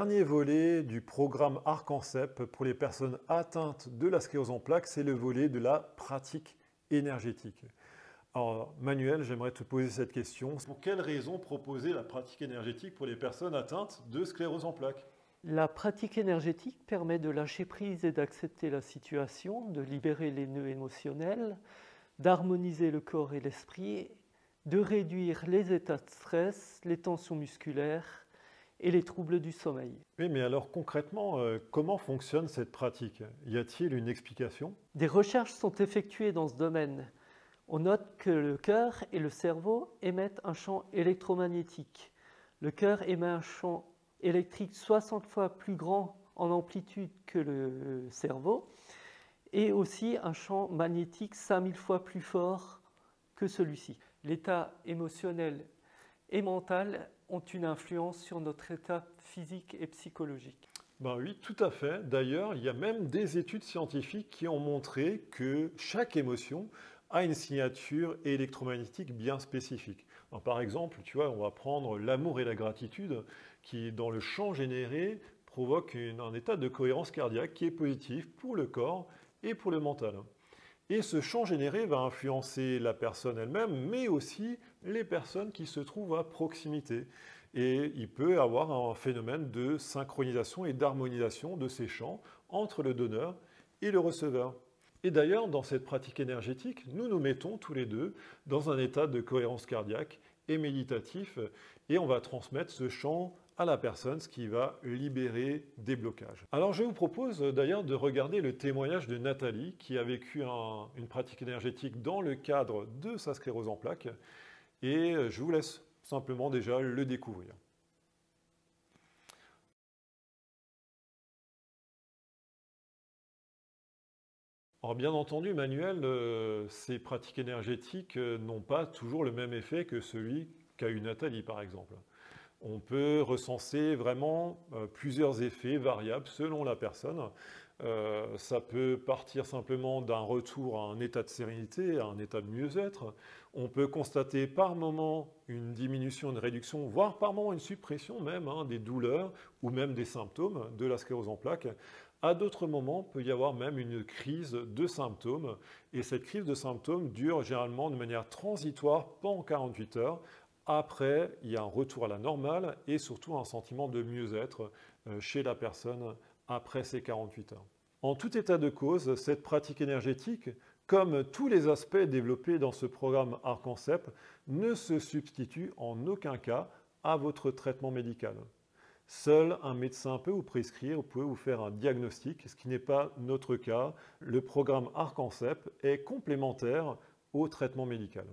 dernier volet du programme ARC-en-CEP pour les personnes atteintes de la sclérose en plaques, c'est le volet de la pratique énergétique. Alors Manuel, j'aimerais te poser cette question. Pour quelles raisons proposer la pratique énergétique pour les personnes atteintes de sclérose en plaques? La pratique énergétique permet de lâcher prise et d'accepter la situation, de libérer les nœuds émotionnels, d'harmoniser le corps et l'esprit, de réduire les états de stress, les tensions musculaires et les troubles du sommeil. Oui, mais alors concrètement, comment fonctionne cette pratique? Y a-t-il une explication? Des recherches sont effectuées dans ce domaine. On note que le cœur et le cerveau émettent un champ électromagnétique. Le cœur émet un champ électrique 60 fois plus grand en amplitude que le cerveau et aussi un champ magnétique 5000 fois plus fort que celui-ci. L'état émotionnel et mental ont une influence sur notre état physique et psychologique. Ben oui, tout à fait. D'ailleurs, il y a même des études scientifiques qui ont montré que chaque émotion a une signature électromagnétique bien spécifique. Alors, par exemple, tu vois, on va prendre l'amour et la gratitude qui, dans le champ généré, provoque un état de cohérence cardiaque qui est positif pour le corps et pour le mental. Et ce champ généré va influencer la personne elle-même, mais aussi les personnes qui se trouvent à proximité. Et il peut avoir un phénomène de synchronisation et d'harmonisation de ces champs entre le donneur et le receveur. Et d'ailleurs, dans cette pratique énergétique, nous nous mettons tous les deux dans un état de cohérence cardiaque et méditatif, et on va transmettre ce champ à la personne, ce qui va libérer des blocages. Alors je vous propose d'ailleurs de regarder le témoignage de Nathalie, qui a vécu une pratique énergétique dans le cadre de sa sclérose en plaques, et je vous laisse simplement déjà le découvrir. Alors bien entendu, Manuel, ces pratiques énergétiques n'ont pas toujours le même effet que celui qu'a eu Nathalie, par exemple. On peut recenser vraiment plusieurs effets variables selon la personne. Ça peut partir simplement d'un retour à un état de sérénité, à un état de mieux-être. On peut constater par moment une diminution, une réduction, voire par moment une suppression même des douleurs ou même des symptômes de la sclérose en plaques. À d'autres moments, il peut y avoir même une crise de symptômes. Et cette crise de symptômes dure généralement de manière transitoire pendant 48 heures. Après, il y a un retour à la normale et surtout un sentiment de mieux-être chez la personne après ces 48 heures. En tout état de cause, cette pratique énergétique, comme tous les aspects développés dans ce programme ARC-en-CEP, ne se substitue en aucun cas à votre traitement médical. Seul un médecin peut vous prescrire, peut vous faire un diagnostic, ce qui n'est pas notre cas. Le programme ARC-en-CEP est complémentaire au traitement médical.